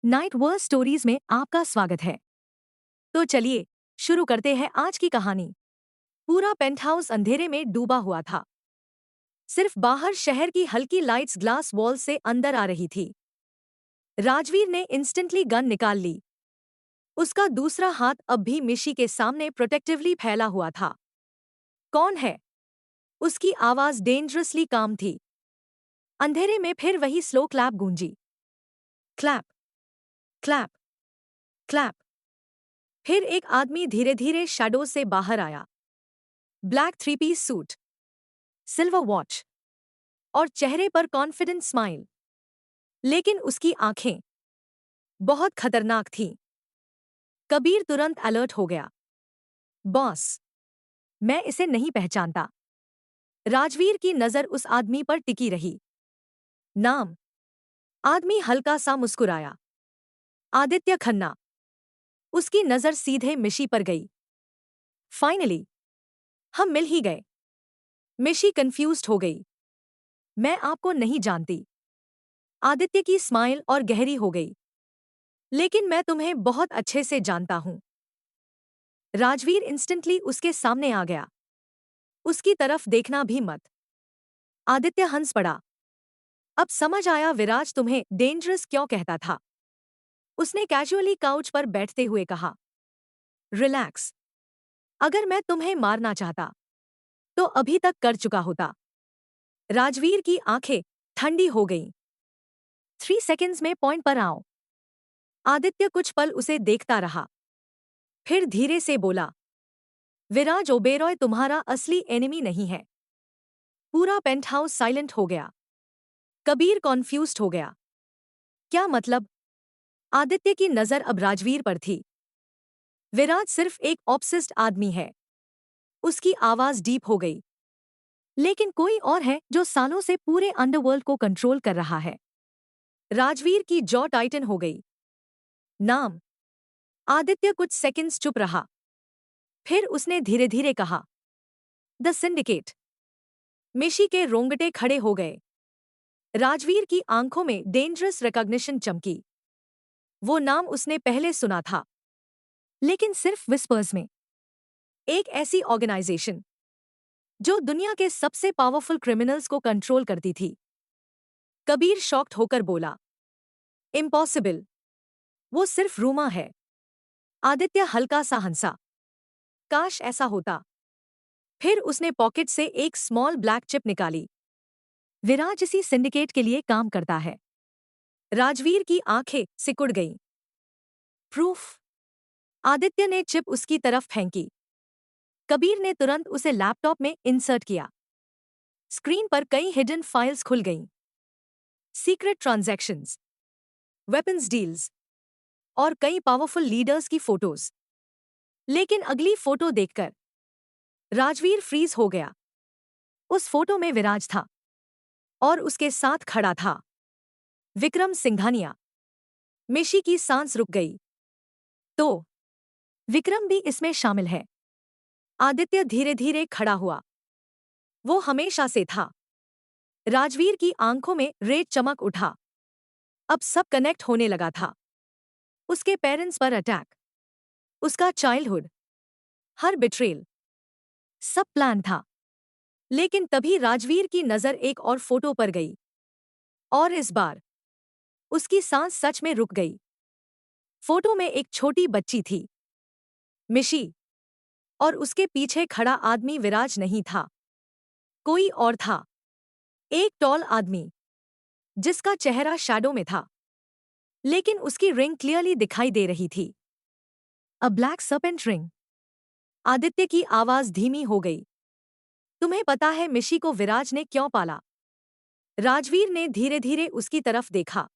Night verse stories में आपका स्वागत है। तो चलिए शुरू करते हैं आज की कहानी। पूरा पेंटहाउस अंधेरे में डूबा हुआ था। सिर्फ बाहर शहर की हल्की लाइट्स ग्लास वॉल से अंदर आ रही थी। राजवीर ने इंस्टेंटली गन निकाल ली। उसका दूसरा हाथ अब भी मिशी के सामने प्रोटेक्टिवली फैला हुआ था। कौन है? उसकी आवाज डेंजरसली काम थी। अंधेरे में फिर वही स्लो क्लैप गूंजी। Clap, clap, clap. फिर एक आदमी धीरे धीरे शैडो से बाहर आया। Black three piece suit, silver watch और चेहरे पर कॉन्फिडेंट स्माइल। लेकिन उसकी आंखें बहुत खतरनाक थीं। कबीर तुरंत अलर्ट हो गया। बॉस, मैं इसे नहीं पहचानता। राजवीर की नजर उस आदमी पर टिकी रही। नाम? आदमी हल्का सा मुस्कुराया। आदित्य खन्ना। उसकी नजर सीधे मिशी पर गई। फाइनली हम मिल ही गए। मिशी कंफ्यूज्ड हो गई। मैं आपको नहीं जानती। आदित्य की स्माइल और गहरी हो गई। लेकिन मैं तुम्हें बहुत अच्छे से जानता हूं। राजवीर इंस्टेंटली उसके सामने आ गया। उसकी तरफ देखना भी मत। आदित्य हंस पड़ा। अब समझ आया विराज तुम्हें डेंजरस क्यों कहता था। उसने कैजुअली काउच पर बैठते हुए कहा, रिलैक्स। अगर मैं तुम्हें मारना चाहता तो अभी तक कर चुका होता। राजवीर की आंखें ठंडी हो गईं। 3 सेकंड्स में पॉइंट पर आओ। आदित्य कुछ पल उसे देखता रहा। फिर धीरे से बोला, विराज ओबेरॉय तुम्हारा असली एनिमी नहीं है। पूरा पेंटहाउस साइलेंट हो गया। कबीर कॉन्फ्यूज्ड हो गया। क्या मतलब? आदित्य की नजर अब राजवीर पर थी। विराज सिर्फ एक ऑब्सेस्ड आदमी है। उसकी आवाज डीप हो गई। लेकिन कोई और है जो सालों से पूरे अंडरवर्ल्ड को कंट्रोल कर रहा है। राजवीर की जॉ टाइटन हो गई। नाम? आदित्य कुछ सेकंड्स चुप रहा। फिर उसने धीरे धीरे कहा, द सिंडिकेट। मिशी के रोंगटे खड़े हो गए। राजवीर की आंखों में डेंजरस रिकॉग्निशन चमकी। वो नाम उसने पहले सुना था, लेकिन सिर्फ विस्पर्स में। एक ऐसी ऑर्गेनाइजेशन जो दुनिया के सबसे पावरफुल क्रिमिनल्स को कंट्रोल करती थी। कबीर शॉक्ड होकर बोला, इम्पॉसिबल। वो सिर्फ रूमा है। आदित्य हल्का सा हंसा। काश ऐसा होता। फिर उसने पॉकेट से एक स्मॉल ब्लैक चिप निकाली। विराज इसी सिंडिकेट के लिए काम करता है। राजवीर की आंखें सिकुड़ गईं। प्रूफ? आदित्य ने चिप उसकी तरफ फेंकी। कबीर ने तुरंत उसे लैपटॉप में इंसर्ट किया। स्क्रीन पर कई हिडन फाइल्स खुल गईं। सीक्रेट ट्रांजैक्शंस, वेपन्स डील्स और कई पावरफुल लीडर्स की फोटोज। लेकिन अगली फोटो देखकर राजवीर फ्रीज हो गया। उस फोटो में विराज था और उसके साथ खड़ा था विक्रम सिंघानिया। मिशी की सांस रुक गई। तो विक्रम भी इसमें शामिल है। आदित्य धीरे धीरे खड़ा हुआ। वो हमेशा से था। राजवीर की आंखों में रेत चमक उठा। अब सब कनेक्ट होने लगा था। उसके पेरेंट्स पर अटैक, उसका चाइल्डहुड, हर बिट्रेल, सब प्लान था। लेकिन तभी राजवीर की नजर एक और फोटो पर गई। और इस बार उसकी सांस सच में रुक गई। फोटो में एक छोटी बच्ची थी, मिशी। और उसके पीछे खड़ा आदमी विराज नहीं था, कोई और था। एक टॉल आदमी जिसका चेहरा शैडो में था, लेकिन उसकी रिंग क्लियरली दिखाई दे रही थी। A black serpent ring. Aditya की आवाज धीमी हो गई। तुम्हें पता है मिशी को विराज ने क्यों पाला? राजवीर ने धीरे धीरे उसकी तरफ देखा।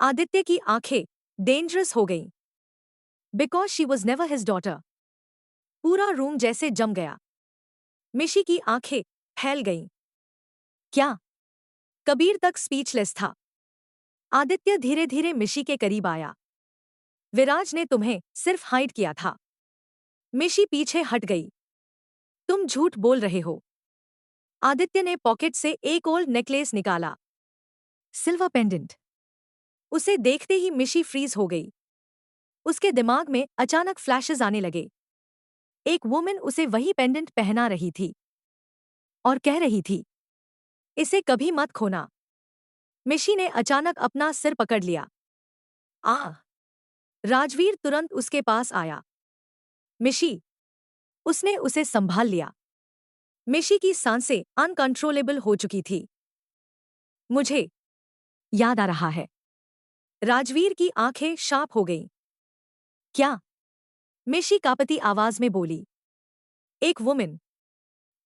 आदित्य की आंखें डेंजरस हो गईं। Because she was never his daughter. पूरा रूम जैसे जम गया। मिशी की आंखें फैल गईं। क्या? कबीर तक स्पीचलेस था। आदित्य धीरे धीरे मिशी के करीब आया। विराज ने तुम्हें सिर्फ हाइड किया था। मिशी पीछे हट गई। तुम झूठ बोल रहे हो। आदित्य ने पॉकेट से एक ओल्ड नेकलेस निकाला। Silver pendant. उसे देखते ही मिशी फ्रीज हो गई। उसके दिमाग में अचानक फ्लैशेस आने लगे। एक वुमन उसे वही पेंडेंट पहना रही थी और कह रही थी, इसे कभी मत खोना। मिशी ने अचानक अपना सिर पकड़ लिया। आह! राजवीर तुरंत उसके पास आया। मिशी! उसने उसे संभाल लिया। मिशी की सांसें अनकंट्रोलेबल हो चुकी थी। मुझे याद आ रहा है। राजवीर की आंखें शार्प हो गईं। क्या? मिशी कांपती आवाज में बोली। एक वुमन।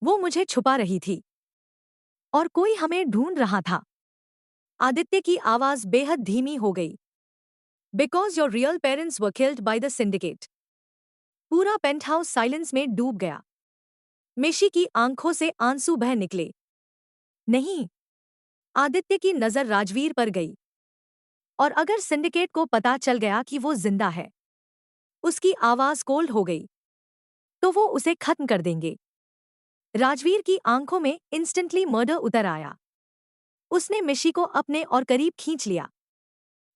वो मुझे छुपा रही थी और कोई हमें ढूंढ रहा था। आदित्य की आवाज बेहद धीमी हो गई। Because your real parents were killed by the syndicate. पूरा पेंटहाउस साइलेंस में डूब गया। मिशी की आंखों से आंसू बह निकले। नहीं। आदित्य की नजर राजवीर पर गई। और अगर सिंडिकेट को पता चल गया कि वो जिंदा है, उसकी आवाज कोल्ड हो गई, तो वो उसे खत्म कर देंगे। राजवीर की आंखों में इंस्टेंटली मर्डर उतर आया। उसने मिशी को अपने और करीब खींच लिया।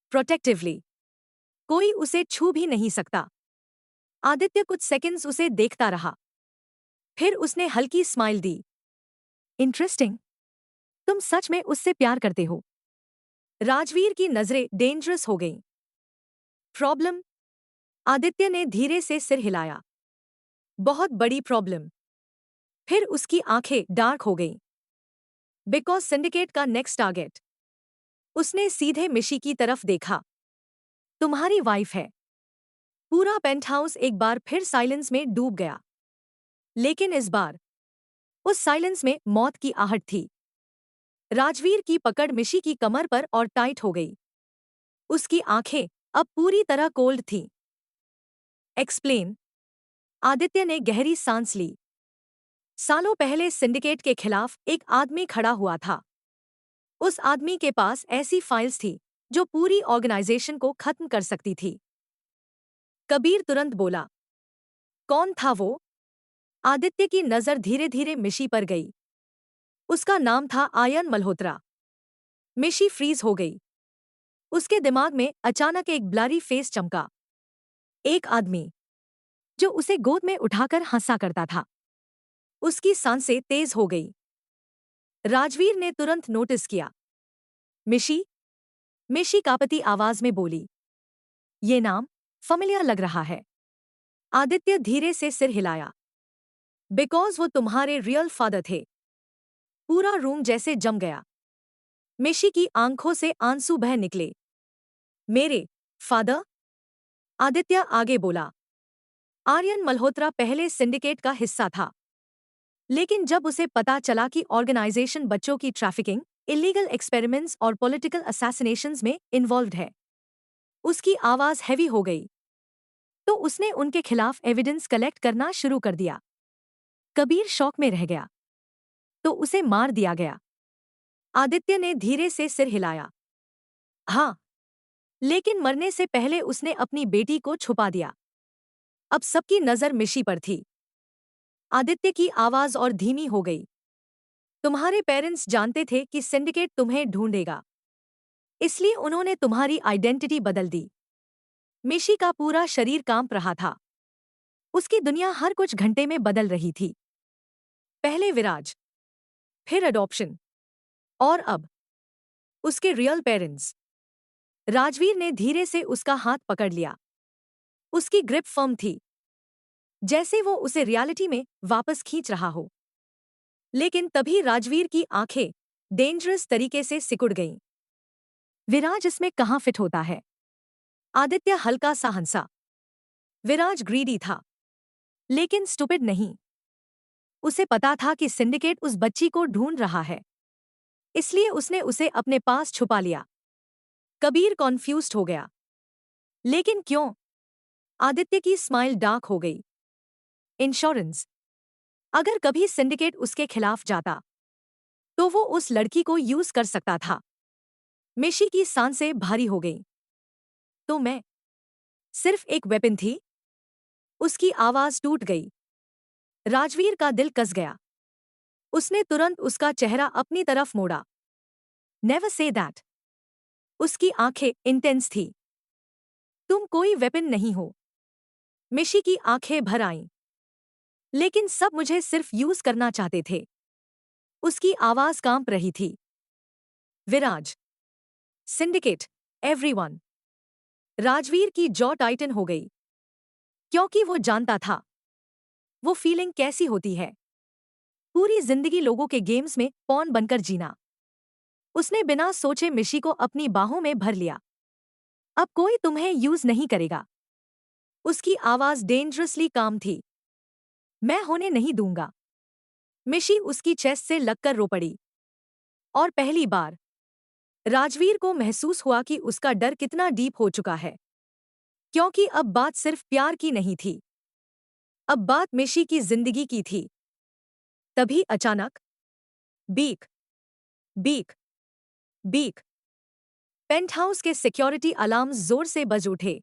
प्रोटेक्टिवली। कोई उसे छू भी नहीं सकता। आदित्य कुछ सेकंड्स उसे देखता रहा। फिर उसने हल्की स्माइल दी। इंटरेस्टिंग। तुम सच में उससे प्यार करते हो। राजवीर की नजरें डेंजरस हो गईं। प्रॉब्लम? आदित्य ने धीरे से सिर हिलाया। बहुत बड़ी प्रॉब्लम। फिर उसकी आंखें डार्क हो गईं। बिकॉज सिंडिकेट का नेक्स्ट टारगेट। उसने सीधे मिशी की तरफ देखा। तुम्हारी वाइफ है। पूरा पेंटहाउस एक बार फिर साइलेंस में डूब गया। लेकिन इस बार उस साइलेंस में मौत की आहट थी। राजवीर की पकड़ मिशी की कमर पर और टाइट हो गई। उसकी आंखें अब पूरी तरह कोल्ड थीं। एक्सप्लेन। आदित्य ने गहरी सांस ली। सालों पहले सिंडिकेट के खिलाफ एक आदमी खड़ा हुआ था। उस आदमी के पास ऐसी फाइल्स थी जो पूरी ऑर्गेनाइजेशन को खत्म कर सकती थी। कबीर तुरंत बोला। कौन था वो? आदित्य की नजर धीरे धीरे मिशी पर गई। उसका नाम था आयन मल्होत्रा। मिशी फ्रीज हो गई। उसके दिमाग में अचानक एक ब्लरी फेस चमका। एक आदमी जो उसे गोद में उठाकर हंसा करता था। उसकी सांसें तेज हो गई। राजवीर ने तुरंत नोटिस किया। मिशी? मिशी कांपती आवाज में बोली। ये नाम फमिलियर लग रहा है। आदित्य धीरे से सिर हिलाया। बिकॉज वो तुम्हारे रियल फादर थे। पूरा रूम जैसे जम गया। मिशी की आंखों से आंसू बह निकले। मेरे फादर? आदित्य आगे बोला। आर्यन मल्होत्रा पहले सिंडिकेट का हिस्सा था। लेकिन जब उसे पता चला कि ऑर्गेनाइजेशन बच्चों की ट्रैफिकिंग, इलीगल एक्सपेरिमेंट्स और पॉलिटिकल असैसिनेशंस में इन्वॉल्व्ड है, उसकी आवाज हैवी हो गई। तो उसने उनके खिलाफ एविडेंस कलेक्ट करना शुरू कर दिया। कबीर शॉक में रह गया। तो उसे मार दिया गया? आदित्य ने धीरे से सिर हिलाया। हाँ। लेकिन मरने से पहले उसने अपनी बेटी को छुपा दिया। अब सबकी नजर मिशी पर थी। आदित्य की आवाज और धीमी हो गई। तुम्हारे पेरेंट्स जानते थे कि सिंडिकेट तुम्हें ढूंढेगा, इसलिए उन्होंने तुम्हारी आइडेंटिटी बदल दी। मिशी का पूरा शरीर कांप रहा था। उसकी दुनिया हर कुछ घंटे में बदल रही थी। पहले विराज, फिर अडॉप्शन, और अब उसके रियल पेरेंट्स। राजवीर ने धीरे से उसका हाथ पकड़ लिया। उसकी ग्रिप फर्म थी, जैसे वो उसे रियलिटी में वापस खींच रहा हो। लेकिन तभी राजवीर की आंखें डेंजरस तरीके से सिकुड़ गईं। विराज इसमें कहाँ फिट होता है? आदित्य हल्का सा हंसा। विराज ग्रीडी था, लेकिन स्टूपिड नहीं। उसे पता था कि सिंडिकेट उस बच्ची को ढूंढ रहा है, इसलिए उसने उसे अपने पास छुपा लिया। कबीर कॉन्फ्यूज्ड हो गया। लेकिन क्यों? आदित्य की स्माइल डार्क हो गई। इंश्योरेंस। अगर कभी सिंडिकेट उसके खिलाफ जाता, तो वो उस लड़की को यूज कर सकता था। मिशी की सांसें भारी हो गईं। तो मैं सिर्फ एक वेपन थी? उसकी आवाज टूट गई। राजवीर का दिल कस गया। उसने तुरंत उसका चेहरा अपनी तरफ मोड़ा। Never say that. उसकी आंखें इंटेंस थी। तुम कोई वेपन नहीं हो। मिशी की आंखें भर आईं। लेकिन सब मुझे सिर्फ यूज करना चाहते थे। उसकी आवाज कांप रही थी। विराज, सिंडिकेट, एवरीवन। राजवीर की जॉ टाइटन हो गई, क्योंकि वो जानता था वो फीलिंग कैसी होती है। पूरी जिंदगी लोगों के गेम्स में पॉन बनकर जीना। उसने बिना सोचे मिशी को अपनी बाहों में भर लिया। अब कोई तुम्हें यूज नहीं करेगा। उसकी आवाज डेंजरसली काम थी। मैं होने नहीं दूंगा। मिशी उसकी चेस्ट से लगकर रो पड़ी। और पहली बार राजवीर को महसूस हुआ कि उसका डर कितना डीप हो चुका है। क्योंकि अब बात सिर्फ प्यार की नहीं थी। अब बात मिशी की जिंदगी की थी। तभी अचानक बीक, बीक, बीक। पेंटहाउस के सिक्योरिटी अलार्म्स जोर से बज उठे।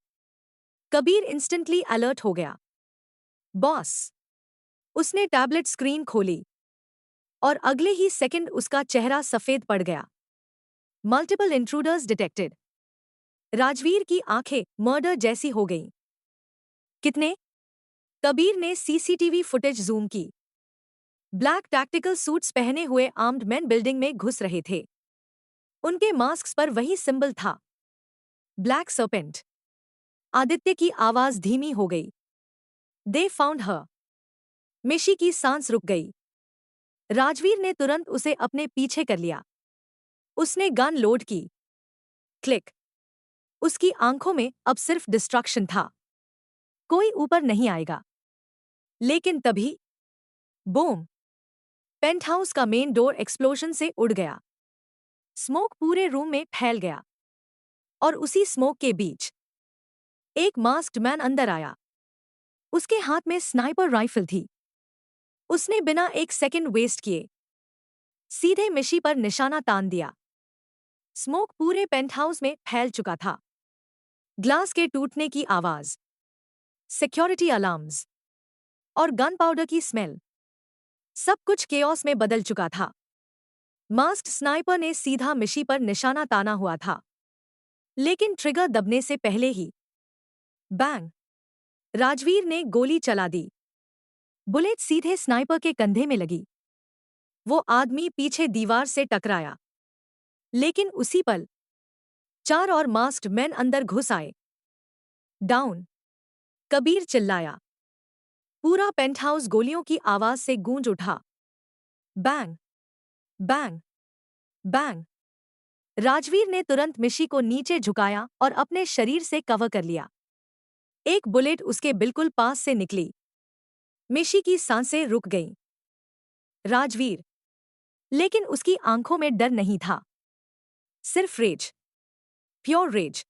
कबीर इंस्टेंटली अलर्ट हो गया। बॉस। उसने टैबलेट स्क्रीन खोली और अगले ही सेकंड उसका चेहरा सफेद पड़ गया। Multiple intruders detected. राजवीर की आंखें मर्डर जैसी हो गईं। कितने? कबीर ने सीसीटीवी फुटेज जूम की। ब्लैक टैक्टिकल सूट्स पहने हुए आर्म्ड मैन बिल्डिंग में घुस रहे थे। उनके मास्क्स पर वही सिंबल था, ब्लैक सर्पेंट। आदित्य की आवाज धीमी हो गई। They found her. मिशी की सांस रुक गई। राजवीर ने तुरंत उसे अपने पीछे कर लिया। उसने गन लोड की। क्लिक। उसकी आंखों में अब सिर्फ डिस्ट्रक्शन था। कोई ऊपर नहीं आएगा। लेकिन तभी बूम। पेंटहाउस का मेन डोर एक्सप्लोजन से उड़ गया। स्मोक पूरे रूम में फैल गया। और उसी स्मोक के बीच एक मास्क्ड मैन अंदर आया। उसके हाथ में स्नाइपर राइफल थी। उसने बिना एक सेकंड वेस्ट किए सीधे मिशी पर निशाना तान दिया। स्मोक पूरे पेंटहाउस में फैल चुका था। ग्लास के टूटने की आवाज, सिक्योरिटी अलार्म्स और गन पाउडर की स्मेल, सब कुछ केओस में बदल चुका था। मास्क्ड स्नाइपर ने सीधा मिशी पर निशाना ताना हुआ था। लेकिन ट्रिगर दबने से पहले ही बैंग। राजवीर ने गोली चला दी। बुलेट सीधे स्नाइपर के कंधे में लगी। वो आदमी पीछे दीवार से टकराया। लेकिन उसी पल 4 और मास्क्ड मैन अंदर घुस आए। डाउन। कबीर चिल्लाया। पूरा पेंटहाउस गोलियों की आवाज से गूंज उठा। Bang, bang, bang. राजवीर ने तुरंत मिशी को नीचे झुकाया और अपने शरीर से कवर कर लिया। एक बुलेट उसके बिल्कुल पास से निकली। मिशी की सांसें रुक गईं। राजवीर। लेकिन उसकी आंखों में डर नहीं था, सिर्फ रेज, प्योर रेज।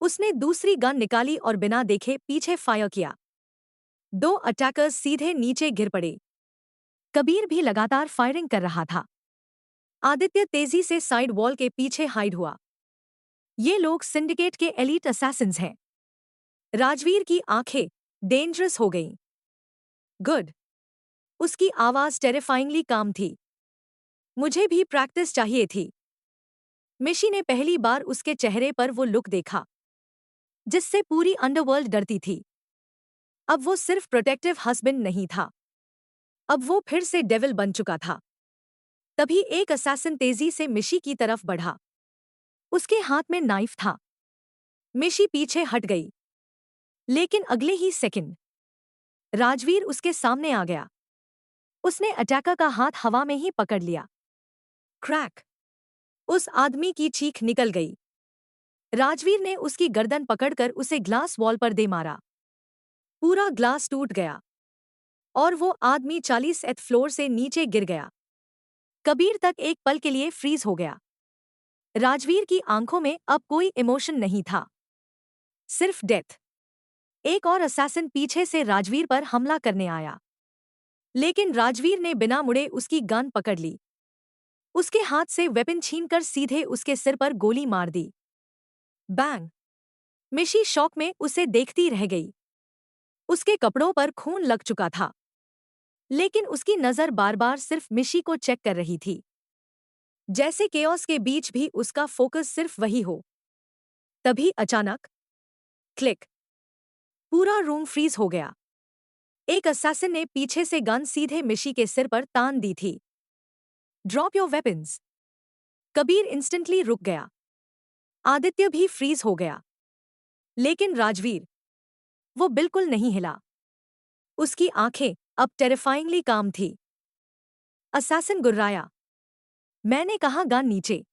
उसने दूसरी गन निकाली और बिना देखे पीछे फायर किया। 2 अटैकर्स सीधे नीचे गिर पड़े। कबीर भी लगातार फायरिंग कर रहा था। आदित्य तेजी से साइड वॉल के पीछे हाइड हुआ। ये लोग सिंडिकेट के एलीट असैसिन्स हैं। राजवीर की आंखें डेंजरस हो गईं। गुड। उसकी आवाज टेरिफाइंगली काम थी। मुझे भी प्रैक्टिस चाहिए थी। मिशी ने पहली बार उसके चेहरे पर वो लुक देखा जिससे पूरी अंडरवर्ल्ड डरती थी। अब वो सिर्फ प्रोटेक्टिव हस्बैंड नहीं था, अब वो फिर से डेविल बन चुका था। तभी एक असैसिन तेजी से मिशी की तरफ बढ़ा। उसके हाथ में नाइफ था। मिशी पीछे हट गई। लेकिन अगले ही सेकंड राजवीर उसके सामने आ गया। उसने अटैकर का हाथ हवा में ही पकड़ लिया। क्रैक। उस आदमी की चीख निकल गई। राजवीर ने उसकी गर्दन पकड़कर उसे ग्लास वॉल पर दे मारा। पूरा ग्लास टूट गया और वो आदमी 40th फ्लोर से नीचे गिर गया। कबीर तक एक पल के लिए फ्रीज हो गया। राजवीर की आंखों में अब कोई इमोशन नहीं था, सिर्फ डेथ। एक और असैसिन पीछे से राजवीर पर हमला करने आया। लेकिन राजवीर ने बिना मुड़े उसकी गन पकड़ ली। उसके हाथ से वेपन छीनकर सीधे उसके सिर पर गोली मार दी। बैंग। मिशी शॉक में उसे देखती रह गई। उसके कपड़ों पर खून लग चुका था। लेकिन उसकी नजर बार बार सिर्फ मिशी को चेक कर रही थी। जैसे केओस के बीच भी उसका फोकस सिर्फ वही हो। तभी अचानक क्लिक, पूरा रूम फ्रीज हो गया। एक असैसिन ने पीछे से गन सीधे मिशी के सिर पर तान दी थी। Drop your weapons. Kabir instantly रुक गया। आदित्य भी फ्रीज हो गया। लेकिन राजवीर, वो बिल्कुल नहीं हिला। उसकी आंखें अब टेरिफाइंगली काम थी। असैसिन गुर्राया, मैंने कहा गन नीचे।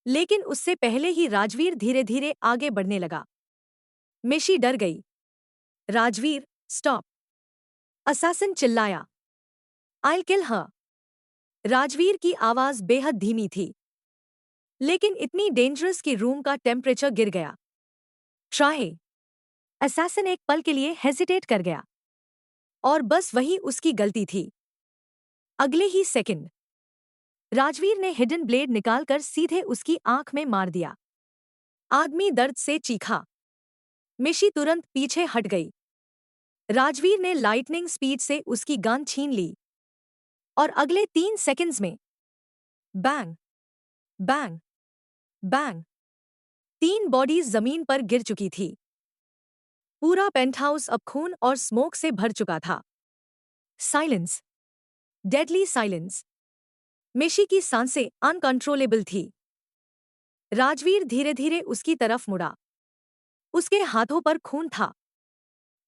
लेकिन उससे पहले ही राजवीर धीरे धीरे आगे बढ़ने लगा। मिशी डर गई। राजवीर, स्टॉप! असैसिन चिल्लाया। I'll kill her। राजवीर की आवाज बेहद धीमी थी, लेकिन इतनी डेंजरस कि रूम का टेम्परेचर गिर गया। ट्राई। असैसिन एक पल के लिए हेजिटेट कर गया। और बस वही उसकी गलती थी। अगले ही सेकंड राजवीर ने हिडन ब्लेड निकालकर सीधे उसकी आंख में मार दिया। आदमी दर्द से चीखा। मिशी तुरंत पीछे हट गई। राजवीर ने लाइटनिंग स्पीड से उसकी गन छीन ली। और अगले 3 सेकंड्स में बैंग, बैंग, बैंग, 3 बॉडीज जमीन पर गिर चुकी थी। पूरा पेंटहाउस अब खून और स्मोक से भर चुका था। Silence, deadly silence. मिशी की सांसें अनकंट्रोलेबल थी। राजवीर धीरे धीरे उसकी तरफ मुड़ा। उसके हाथों पर खून था,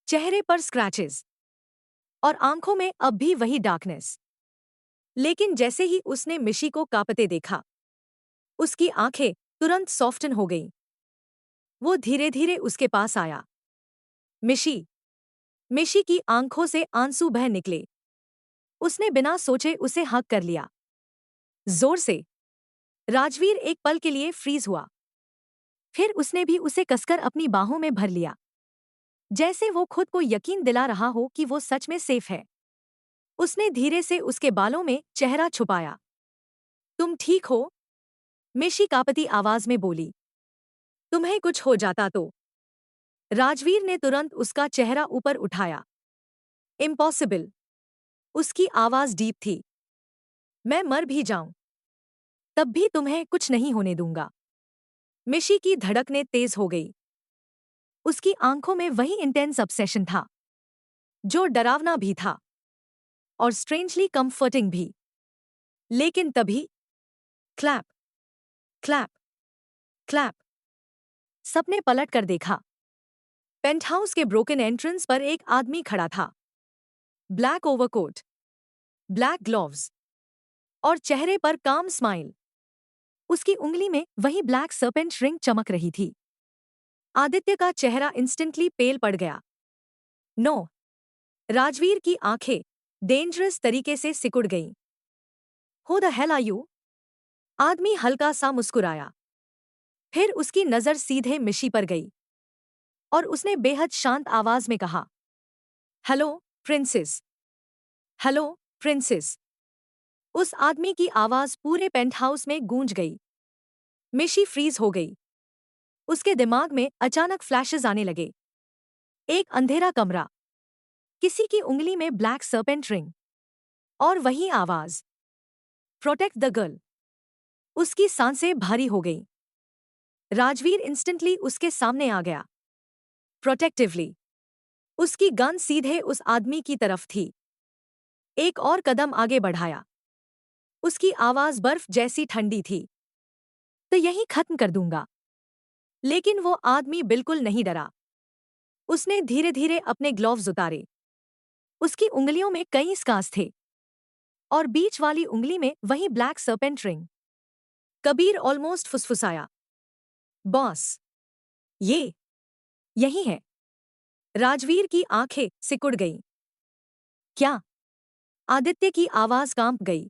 चेहरे पर स्क्रैचेस, और आंखों में अब भी वही डार्कनेस। लेकिन जैसे ही उसने मिशी को कांपते देखा, उसकी आंखें तुरंत सॉफ्टन हो गईं। वो धीरे धीरे उसके पास आया। मिशी। मिशी की आंखों से आंसू बह निकले। उसने बिना सोचे उसे हग कर लिया, जोर से। राजवीर एक पल के लिए फ्रीज हुआ। फिर उसने भी उसे कसकर अपनी बाहों में भर लिया, जैसे वो खुद को यकीन दिला रहा हो कि वो सच में सेफ है। उसने धीरे से उसके बालों में चेहरा छुपाया। तुम ठीक हो? मिशी कांपती आवाज में बोली। तुम्हें कुछ हो जाता तो? राजवीर ने तुरंत उसका चेहरा ऊपर उठाया। इम्पॉसिबल। उसकी आवाज डीप थी। मैं मर भी जाऊं, तब भी तुम्हें कुछ नहीं होने दूंगा। मिशी की धड़कनें तेज हो गई। उसकी आंखों में वही इंटेंस ऑब्सेशन था, जो डरावना भी था और स्ट्रेंजली कंफर्टिंग भी। लेकिन तभी क्लैप, क्लैप, क्लैप। सबने पलट कर देखा। पेंटहाउस के ब्रोकन एंट्रेंस पर एक आदमी खड़ा था। ब्लैक ओवरकोट, ब्लैक ग्लोव्स और चेहरे पर काम स्माइल। उसकी उंगली में वही ब्लैक सर्पेंट रिंग चमक रही थी। आदित्य का चेहरा इंस्टेंटली पेल पड़ गया। नो! राजवीर की आंखें डेंजरस तरीके से सिकुड़ गईं। Who the hell are you? आदमी हल्का सा मुस्कुराया। फिर उसकी नजर सीधे मिशी पर गई और उसने बेहद शांत आवाज में कहा, हेलो प्रिंसेस, हेलो प्रिंसेस। उस आदमी की आवाज पूरे पेंटहाउस में गूंज गई। मिशी फ्रीज हो गई। उसके दिमाग में अचानक फ्लैशेस आने लगे। एक अंधेरा कमरा, किसी की उंगली में ब्लैक सर्पेंट रिंग, और वही आवाज, प्रोटेक्ट द गर्ल। उसकी सांसें भारी हो गईं। राजवीर इंस्टेंटली उसके सामने आ गया, प्रोटेक्टिवली। उसकी गन सीधे उस आदमी की तरफ थी। एक और कदम आगे बढ़ाया। उसकी आवाज बर्फ जैसी ठंडी थी। तो यही खत्म कर दूंगा। लेकिन वो आदमी बिल्कुल नहीं डरा। उसने धीरे धीरे अपने ग्लोव्स उतारे। उसकी उंगलियों में कई स्कार्स थे, और बीच वाली उंगली में वही black serpent ring. Kabir almost फुसफुसाया, बॉस, ये यही है। राजवीर की आंखें सिकुड़ गईं। क्या? आदित्य की आवाज कांप गई।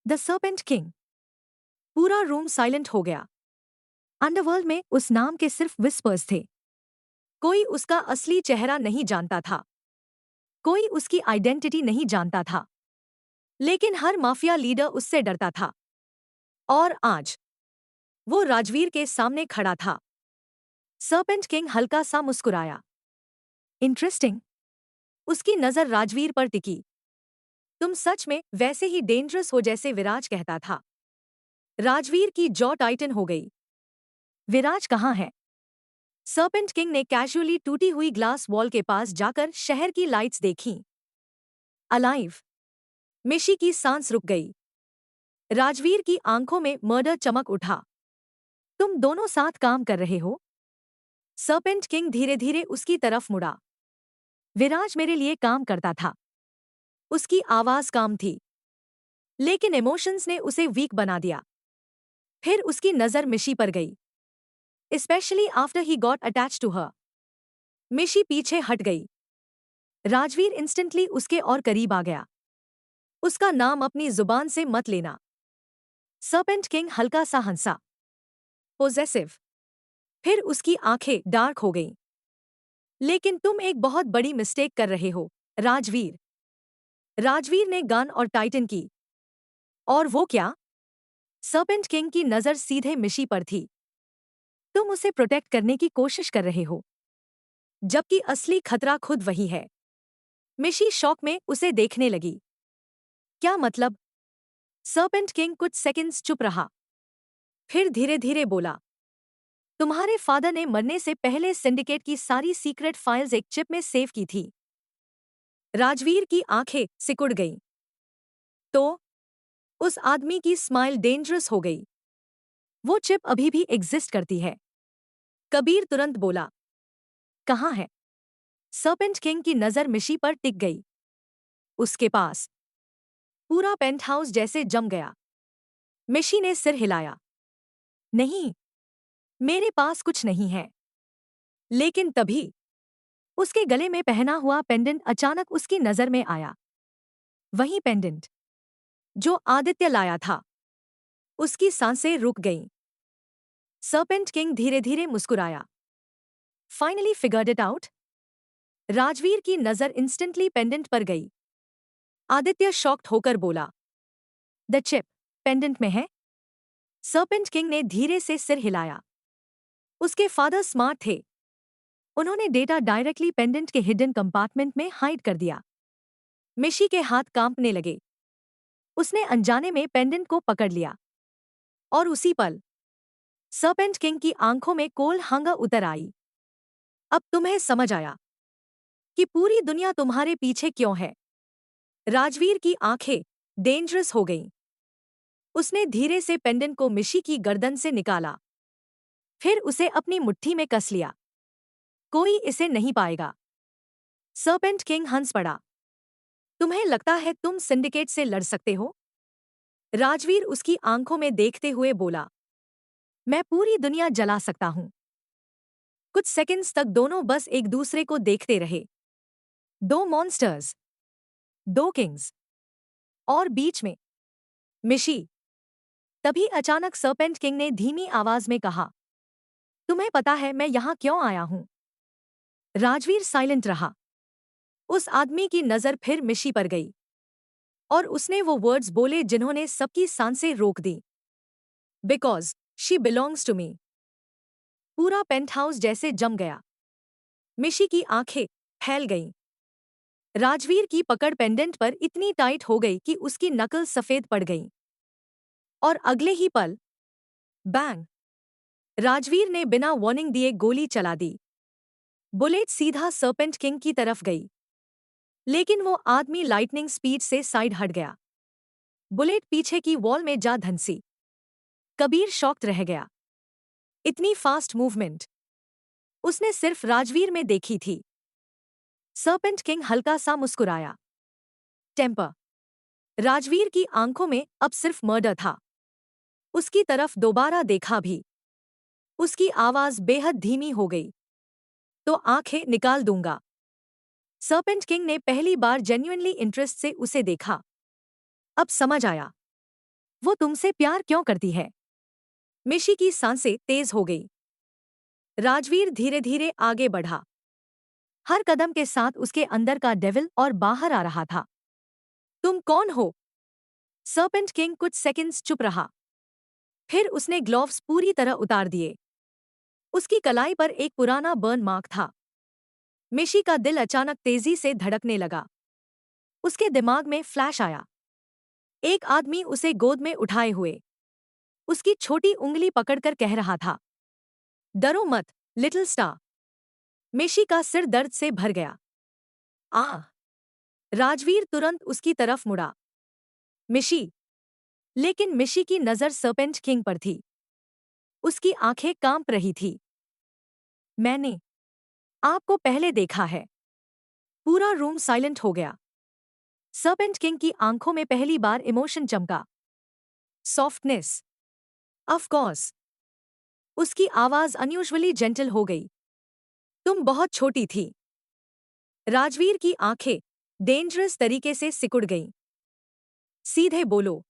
The serpent king. पूरा रूम साइलेंट हो गया। अंडरवर्ल्ड में उस नाम के सिर्फ विस्पर्स थे। कोई उसका असली चेहरा नहीं जानता था। कोई उसकी आइडेंटिटी नहीं जानता था। लेकिन हर माफिया लीडर उससे डरता था। और आज वो राजवीर के सामने खड़ा था। सर्पेंट किंग हल्का सा मुस्कुराया। इंटरेस्टिंग। उसकी नजर राजवीर पर टिकी। तुम सच में वैसे ही डेंजरस हो जैसे विराज कहता था। राजवीर की जॉ टाइटन हो गई। विराज कहाँ है? सर्पेंट किंग ने कैजुअली टूटी हुई ग्लास वॉल के पास जाकर शहर की लाइट्स देखीं। अलाइव। मिशी की सांस रुक गई। राजवीर की आंखों में मर्डर चमक उठा। तुम दोनों साथ काम कर रहे हो? सर्पेंट किंग धीरे धीरे उसकी तरफ मुड़ा। विराज मेरे लिए काम करता था। उसकी आवाज काम थी, लेकिन इमोशंस ने उसे वीक बना दिया। फिर उसकी नजर मिशी पर गई, specially after he got attach to her. Mishi पीछे हट गई। राजवीर इंस्टेंटली उसके और करीब आ गया। उसका नाम अपनी जुबान से मत लेना। सर्पेंट किंग हल्का सा हंसा, पोजेसिव। फिर उसकी आंखें डार्क हो गईं। लेकिन तुम एक बहुत बड़ी मिस्टेक कर रहे हो, राजवीर। राजवीर ने गन और टाइटन की। और वो क्या? सर्पेंट किंग की नजर सीधे मिशी पर थी। तुम उसे प्रोटेक्ट करने की कोशिश कर रहे हो, जबकि असली खतरा खुद वही है। मिशी शॉक में उसे देखने लगी। क्या मतलब? सर्पेंट किंग कुछ सेकंड्स चुप रहा, फिर धीरे धीरे बोला, तुम्हारे फादर ने मरने से पहले सिंडिकेट की सारी सीक्रेट फाइल्स एक चिप में सेव की थी। राजवीर की आंखें सिकुड़ गईं। तो उस आदमी की स्माइल डेंजरस हो गई। वो चिप अभी भी एग्जिस्ट करती है। कबीर तुरंत बोला, कहाँ है? सर्पेंट किंग की नजर मिशी पर टिक गई। उसके पास। पूरा पेंटहाउस जैसे जम गया। मिशी ने सिर हिलाया। नहीं, मेरे पास कुछ नहीं है। लेकिन तभी उसके गले में पहना हुआ पेंडेंट अचानक उसकी नजर में आया। वही पेंडेंट जो आदित्य लाया था। उसकी सांसें रुक गईं। सर्पेंट किंग धीरे धीरे मुस्कुराया। Finally figured it out. Rajveer की नजर इंस्टेंटली पेंडेंट पर गई। आदित्य शॉक्ड होकर बोला, द चिप पेंडेंट में है? सर्पेंट किंग ने धीरे से सिर हिलाया। उसके फादर स्मार्ट थे। उन्होंने डेटा डायरेक्टली पेंडेंट के हिडन कंपार्टमेंट में हाइड कर दिया। मिशी के हाथ कांपने लगे। उसने अनजाने में पेंडेंट को पकड़ लिया। और उसी पल सर्पेंट किंग की आंखों में कोल हंगा उतर आई। अब तुम्हें समझ आया कि पूरी दुनिया तुम्हारे पीछे क्यों है। राजवीर की आंखें डेंजरस हो गईं। उसने धीरे से पेंडेंट को मिशी की गर्दन से निकाला, फिर उसे अपनी मुट्ठी में कस लिया। कोई इसे नहीं पाएगा। सर्पेंट किंग हंस पड़ा। तुम्हें लगता है तुम सिंडिकेट से लड़ सकते हो? राजवीर उसकी आंखों में देखते हुए बोला, मैं पूरी दुनिया जला सकता हूं। कुछ सेकंड्स तक दोनों बस एक दूसरे को देखते रहे। दो मॉन्स्टर्स, दो किंग्स, और बीच में मिशी। तभी अचानक सर्पेंट किंग ने धीमी आवाज में कहा, तुम्हें पता है मैं यहां क्यों आया हूं? राजवीर साइलेंट रहा। उस आदमी की नजर फिर मिशी पर गई, और उसने वो वर्ड्स बोले जिन्होंने सबकी सांसें रोक दी। Because she belongs to me. पूरा पेंटहाउस जैसे जम गया। मिशी की आंखें फैल गईं। राजवीर की पकड़ पेंडेंट पर इतनी टाइट हो गई कि उसकी नकल सफेद पड़ गई। और अगले ही पल बैंग, राजवीर ने बिना वार्निंग दिए गोली चला दी। बुलेट सीधा सर्पेंट किंग की तरफ गई, लेकिन वो आदमी लाइटनिंग स्पीड से साइड हट गया। बुलेट पीछे की वॉल में जा धंसी। कबीर शॉक्ड रह गया। इतनी फास्ट मूवमेंट उसने सिर्फ राजवीर में देखी थी। सर्पेंट किंग हल्का सा मुस्कुराया। टेम्पर। राजवीर की आंखों में अब सिर्फ मर्डर था। उसकी तरफ दोबारा देखा भी। उसकी आवाज बेहद धीमी हो गई। तो आंखें निकाल दूंगा। सर्पेंट किंग ने पहली बार जेन्युइनली इंटरेस्ट से उसे देखा। अब समझ आया वो तुमसे प्यार क्यों करती है। मिशी की सांसें तेज हो गई। राजवीर धीरे धीरे आगे बढ़ा। हर कदम के साथ उसके अंदर का डेविल और बाहर आ रहा था। तुम कौन हो? सर्पेंट किंग कुछ सेकंड्स चुप रहा। फिर उसने ग्लोव्स पूरी तरह उतार दिए। उसकी कलाई पर एक पुराना बर्न मार्क था। मिशी का दिल अचानक तेजी से धड़कने लगा। उसके दिमाग में फ्लैश आया। एक आदमी उसे गोद में उठाए हुए। उसकी छोटी उंगली पकड़कर कह रहा था, डरो मत, लिटिल स्टार। मिशी का सिर दर्द से भर गया। आह! राजवीर तुरंत उसकी तरफ मुड़ा। मिशी। लेकिन मिशी की नजर सर्पेंट किंग पर थी। उसकी आंखें कांप रही थी। मैंने आपको पहले देखा है। पूरा रूम साइलेंट हो गया। सर्पेंट किंग की आंखों में पहली बार इमोशन चमका। सॉफ्टनेस। Of course. उसकी आवाज अनयूजुअली जेंटल हो गई। तुम बहुत छोटी थी। राजवीर की आंखें डेंजरस तरीके से सिकुड़ गईं। सीधे बोलो।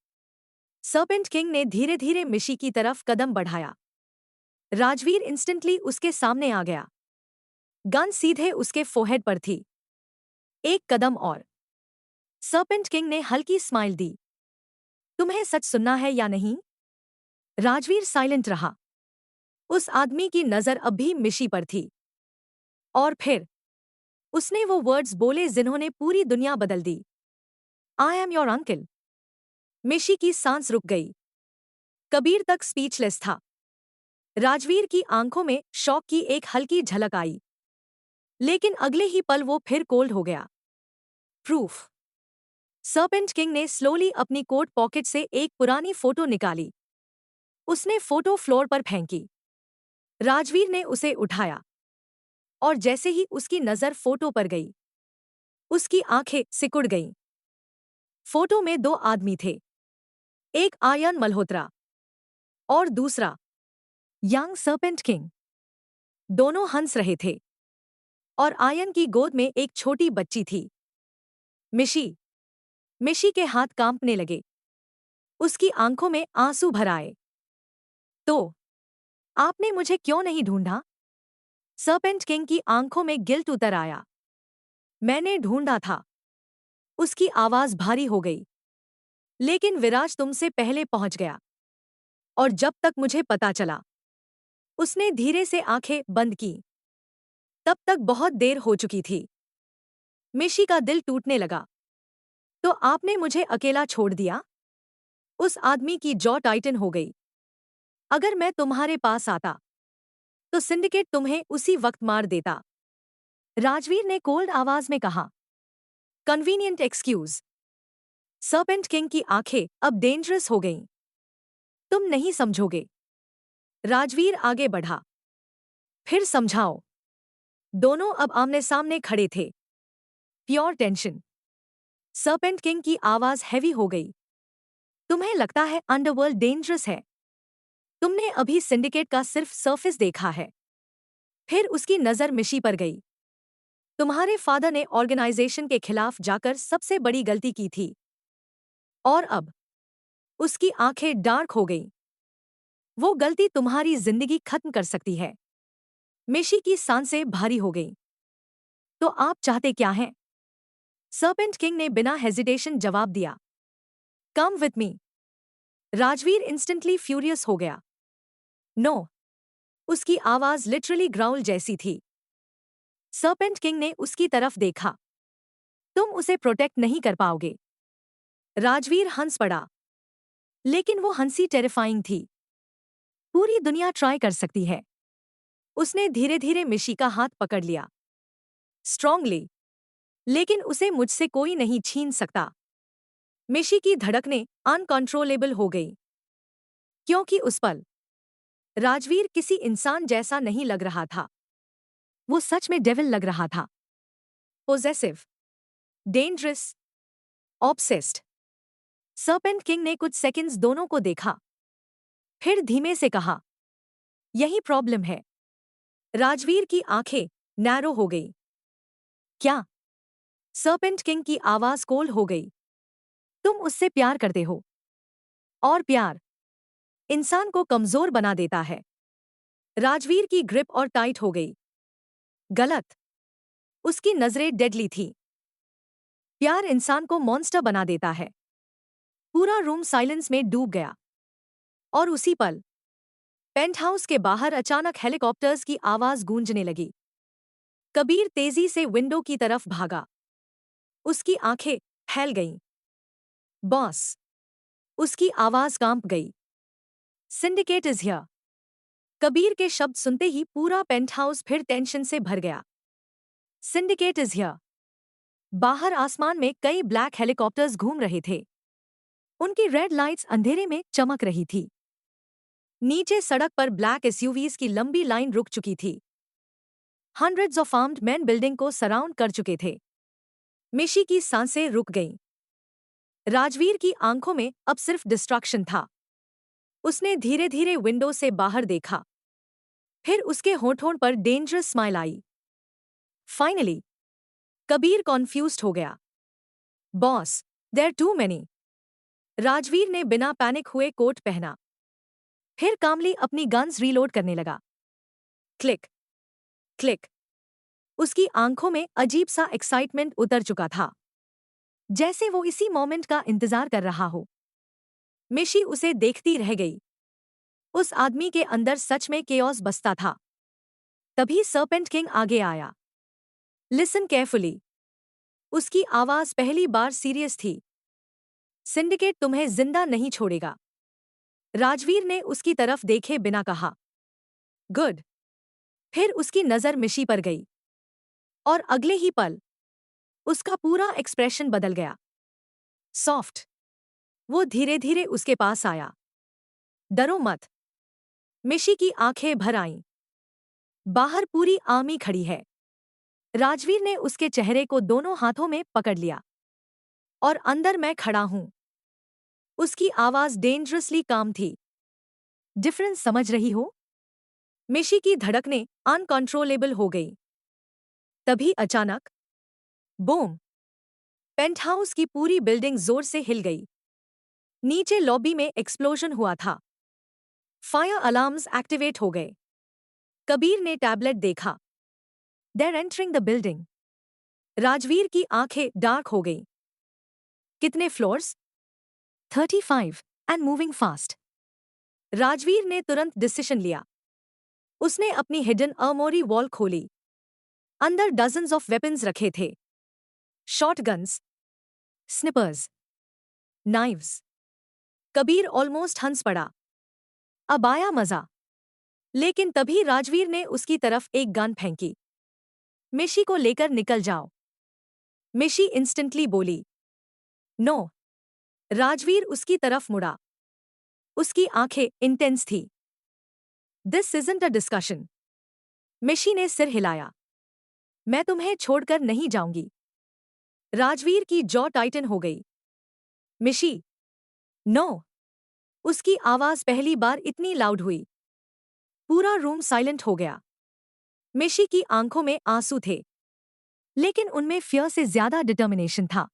सर्पेंट किंग ने धीरे धीरे मिशी की तरफ कदम बढ़ाया। राजवीर इंस्टेंटली उसके सामने आ गया। गन सीधे उसके फोरहेड पर थी। एक कदम और। सर्पेंट किंग ने हल्की स्माइल दी। तुम्हें सच सुनना है या नहीं? राजवीर साइलेंट रहा। उस आदमी की नजर अब भी मिशी पर थी। और फिर उसने वो वर्ड्स बोले जिन्होंने पूरी दुनिया बदल दी। I am your uncle. Mishi की सांस रुक गई। कबीर तक स्पीचलेस था। राजवीर की आंखों में शॉक की एक हल्की झलक आई। लेकिन अगले ही पल वो फिर कोल्ड हो गया। प्रूफ। सर्पेंट किंग ने स्लोली अपनी कोट पॉकेट से एक पुरानी फोटो निकाली। उसने फोटो फ्लोर पर फेंकी। राजवीर ने उसे उठाया। और जैसे ही उसकी नजर फोटो पर गई, उसकी आंखें सिकुड़ गईं। फोटो में दो आदमी थे। एक आयन मल्होत्रा और दूसरा यंग सर्पेंट किंग। दोनों हंस रहे थे। और आयन की गोद में एक छोटी बच्ची थी। मिशी। मिशी के हाथ कांपने लगे। उसकी आंखों में आंसू भर आए। तो आपने मुझे क्यों नहीं ढूंढा? सर्पेंट किंग की आंखों में गिल्ट उतर आया। मैंने ढूंढा था। उसकी आवाज भारी हो गई। लेकिन विराज तुमसे पहले पहुंच गया। और जब तक मुझे पता चला। उसने धीरे से आंखें बंद की। तब तक बहुत देर हो चुकी थी। मिशी का दिल टूटने लगा। तो आपने मुझे अकेला छोड़ दिया? उस आदमी की जॉ टाइटन हो गई। अगर मैं तुम्हारे पास आता तो सिंडिकेट तुम्हें उसी वक्त मार देता। राजवीर ने कोल्ड आवाज में कहा। Convenient excuse. सर्पेंट किंग की आंखें अब डेंजरस हो गईं। तुम नहीं समझोगे। राजवीर आगे बढ़ा। फिर समझाओ। दोनों अब आमने सामने खड़े थे। Pure tension. सर्पेंट किंग की आवाज हैवी हो गई। तुम्हें लगता है अंडरवर्ल्ड डेंजरस है? तुमने अभी सिंडिकेट का सिर्फ सरफेस देखा है। फिर उसकी नजर मिशी पर गई। तुम्हारे फादर ने ऑर्गेनाइजेशन के खिलाफ जाकर सबसे बड़ी गलती की थी। और अब उसकी आंखें डार्क हो गईं। वो गलती तुम्हारी जिंदगी खत्म कर सकती है। मिशी की सांसें भारी हो गईं। तो आप चाहते क्या हैं? सर्पेंट किंग ने बिना हेजिटेशन जवाब दिया। Come with me. Rajveer instantly furious हो गया। नो। उसकी आवाज लिटरली ग्राउल जैसी थी। सर्पेंट किंग ने उसकी तरफ देखा। तुम उसे प्रोटेक्ट नहीं कर पाओगे। राजवीर हंस पड़ा। लेकिन वो हंसी टेरिफाइंग थी। पूरी दुनिया ट्राई कर सकती है। उसने धीरे धीरे मिशी का हाथ पकड़ लिया। स्ट्रांगली। लेकिन उसे मुझसे कोई नहीं छीन सकता। मिशी की धड़कनें अनकंट्रोलेबल हो गई। क्योंकि उस पल राजवीर किसी इंसान जैसा नहीं लग रहा था। वो सच में डेविल लग रहा था। Possessive. Dangerous. Obsessed. Serpent king ने कुछ सेकंड्स दोनों को देखा। फिर धीमे से कहा, यही प्रॉब्लम है। राजवीर की आंखें नैरो हो गई। क्या? सर्पेंट किंग की आवाज कोल्ड हो गई। तुम उससे प्यार करते हो। और प्यार इंसान को कमजोर बना देता है। राजवीर की ग्रिप और टाइट हो गई। गलत। उसकी नजरें डेडली थी। प्यार इंसान को मॉन्स्टर बना देता है। पूरा रूम साइलेंस में डूब गया। और उसी पल पेंटहाउस के बाहर अचानक हेलीकॉप्टर्स की आवाज गूंजने लगी। कबीर तेजी से विंडो की तरफ भागा। उसकी आंखें फैल गईं। बॉस। उसकी आवाज कांप गई। Syndicate is here. कबीर के शब्द सुनते ही पूरा पेंटहाउस फिर टेंशन से भर गया। Syndicate is here. बाहर आसमान में कई ब्लैक हेलीकॉप्टर्स घूम रहे थे। उनकी रेड लाइट्स अंधेरे में चमक रही थी। नीचे सड़क पर ब्लैक एसयूवीज की लंबी लाइन रुक चुकी थी। Hundreds of armed man building को सराउंड कर चुके थे। मिशी की सांसें रुक गईं। राजवीर की आंखों में अब सिर्फ डिस्ट्रक्शन था। उसने धीरे धीरे विंडो से बाहर देखा। फिर उसके होठों पर डेंजरस स्माइल आई। फाइनली कबीर कॉन्फ्यूज्ड हो गया। Boss, there too many. Rajveer ने बिना पैनिक हुए कोट पहना। फिर कामली अपनी गन्स रीलोड करने लगा। Click click. उसकी आंखों में अजीब सा एक्साइटमेंट उतर चुका था, जैसे वो इसी मोमेंट का इंतजार कर रहा हो। मिशी उसे देखती रह गई। उस आदमी के अंदर सच में केओस बसता था। तभी सर्पेंट किंग आगे आया। Listen carefully. उसकी आवाज पहली बार सीरियस थी। सिंडिकेट तुम्हें जिंदा नहीं छोड़ेगा। राजवीर ने उसकी तरफ देखे बिना कहा, गुड। फिर उसकी नजर मिशी पर गई और अगले ही पल उसका पूरा एक्सप्रेशन बदल गया। सॉफ्ट। वो धीरे धीरे उसके पास आया। डरो मत। मिशी की आंखें भर आईं। बाहर पूरी आर्मी खड़ी है। राजवीर ने उसके चेहरे को दोनों हाथों में पकड़ लिया। और अंदर मैं खड़ा हूं। उसकी आवाज डेंजरसली काम थी। डिफरेंस समझ रही हो? मिशी की धड़कनें अनकंट्रोलेबल हो गई। तभी अचानक बूम। पेंटहाउस की पूरी बिल्डिंग जोर से हिल गई। नीचे लॉबी में एक्सप्लोजन हुआ था। फायर अलार्म्स एक्टिवेट हो गए। कबीर ने टैबलेट देखा। They're entering the building. Rajveer की आंखें डार्क हो गईं। कितने floors? 35 and moving fast. Rajveer ने तुरंत डिसीजन लिया। उसने अपनी हिडन आर्मोरी वॉल खोली। अंदर डजन्स ऑफ वेपन्स रखे थे। Shotguns, snipers, knives. Kabir almost हंस पड़ा। अब आया मजा। लेकिन तभी राजवीर ने उसकी तरफ एक गन फेंकी। मिशी को लेकर निकल जाओ। मिशी इंस्टेंटली बोली, नो। राजवीर उसकी तरफ मुड़ा। उसकी आंखें इंटेंस थी। This isn't a discussion. मिशी ने सिर हिलाया। मैं तुम्हें छोड़कर नहीं जाऊंगी। राजवीर की जॉ टाइटन हो गई। मिशी, नो। उसकी आवाज पहली बार इतनी लाउड हुई। पूरा रूम साइलेंट हो गया। मिशी की आंखों में आंसू थे, लेकिन उनमें फियर से ज्यादा डिटर्मिनेशन था।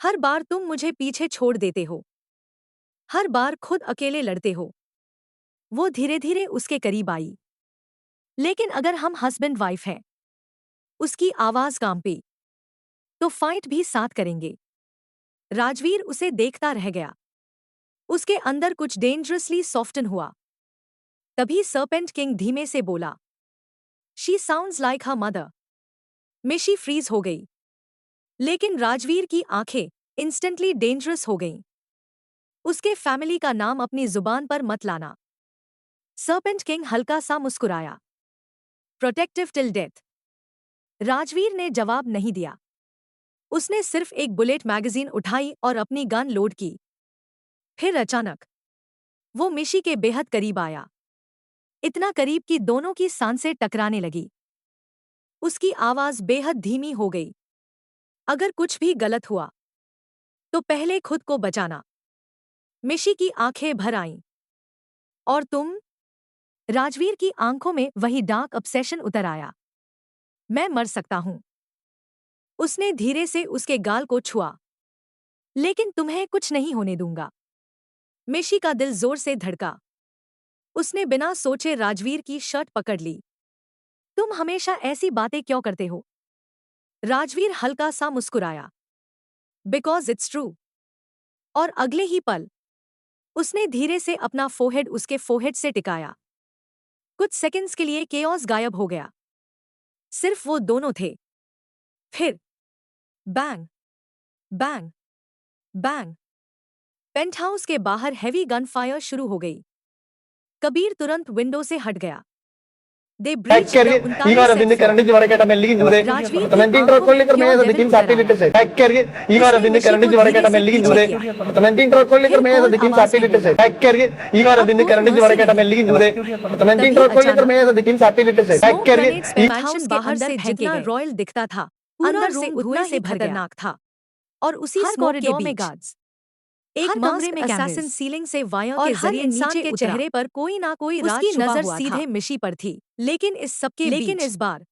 हर बार तुम मुझे पीछे छोड़ देते हो। हर बार खुद अकेले लड़ते हो। वो धीरे धीरे उसके करीब आई। लेकिन अगर हम हस्बैंड वाइफ हैं, उसकी आवाज कांपी, तो फाइट भी साथ करेंगे। राजवीर उसे देखता रह गया। उसके अंदर कुछ डेंजरसली सॉफ्टन हुआ। तभी सर्पेंट किंग धीमे से बोला, she sounds like her mother. मिशी फ्रीज हो गई। लेकिन राजवीर की आंखें इंस्टेंटली डेंजरस हो गईं। उसके फैमिली का नाम अपनी जुबान पर मत लाना। सर्पेंट किंग हल्का सा मुस्कुराया। Protective till death. राजवीर ने जवाब नहीं दिया। उसने सिर्फ एक बुलेट मैगजीन उठाई और अपनी गन लोड की। फिर अचानक वो मिशी के बेहद करीब आया। इतना करीब कि दोनों की सांसें टकराने लगी। उसकी आवाज बेहद धीमी हो गई। अगर कुछ भी गलत हुआ, तो पहले खुद को बचाना। मिशी की आंखें भर आईं। और तुम? राजवीर की आंखों में वही डार्क ऑब्सेशन उतर आया। मैं मर सकता हूं। उसने धीरे से उसके गाल को छुआ। लेकिन तुम्हें कुछ नहीं होने दूंगा। मिशी का दिल जोर से धड़का। उसने बिना सोचे राजवीर की शर्ट पकड़ ली। तुम हमेशा ऐसी बातें क्यों करते हो? राजवीर हल्का सा मुस्कुराया। Because it's true. और अगले ही पल उसने धीरे से अपना फोरहेड उसके फोरहेड से टिकाया। कुछ सेकंड्स के लिए केओस गायब हो गया। सिर्फ वो दोनों थे। फिर बैंग, बैंग, बैंग। पेंटहाउस के बाहर हैवी गन फायर शुरू हो गई। कबीर तुरंत विंडो से हट गया। They Back breached carry, the you 39th are in the current is what I melli jude. Rajveer की Commenting आंखों में कर मैं pure ऐसा devil दिखिन नजर साथी आया। लिटे से back carry, you are in the current is what I melli jude. Commenting कर मैं ऐसा दिखिन साथी लिटे से back carry, you are in the current is what I melli jude. Commenting कर मैं ऐसा दिखिन साथी लिटे से back carry, पेंटहाउस बाहर से जितना रॉयल दिखता था, अंदर से उतना ही खतरनाक था। और उसी कॉरिडोर में गार्ड्स, एक कमरे में असैसिन सीलिंग से वायर के जरिए इंसान के चेहरे पर कोई ना कोई राज छुपा हुआ था। नजर सीधे मिशी पर थी, लेकिन इस बार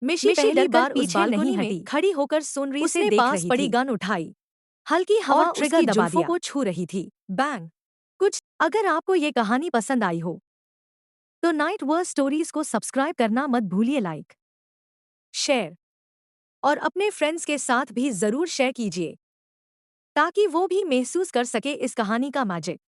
मिशी पहली बार उस बालकनी में खड़ी होकर सुनरी से देख रही थी। पड़ी गन उठाई, हल्की हवा ट्रिगर दबा दिया, को छू रही थी। बैंग कुछ। अगर आपको ये कहानी पसंद आई हो तो नाइट वर्स स्टोरीज को सब्सक्राइब करना मत भूलिए, लाइक, शेयर और अपने फ्रेंड्स के साथ भी जरूर शेयर कीजिए ताकि वो भी महसूस कर सके इस कहानी का मैजिक।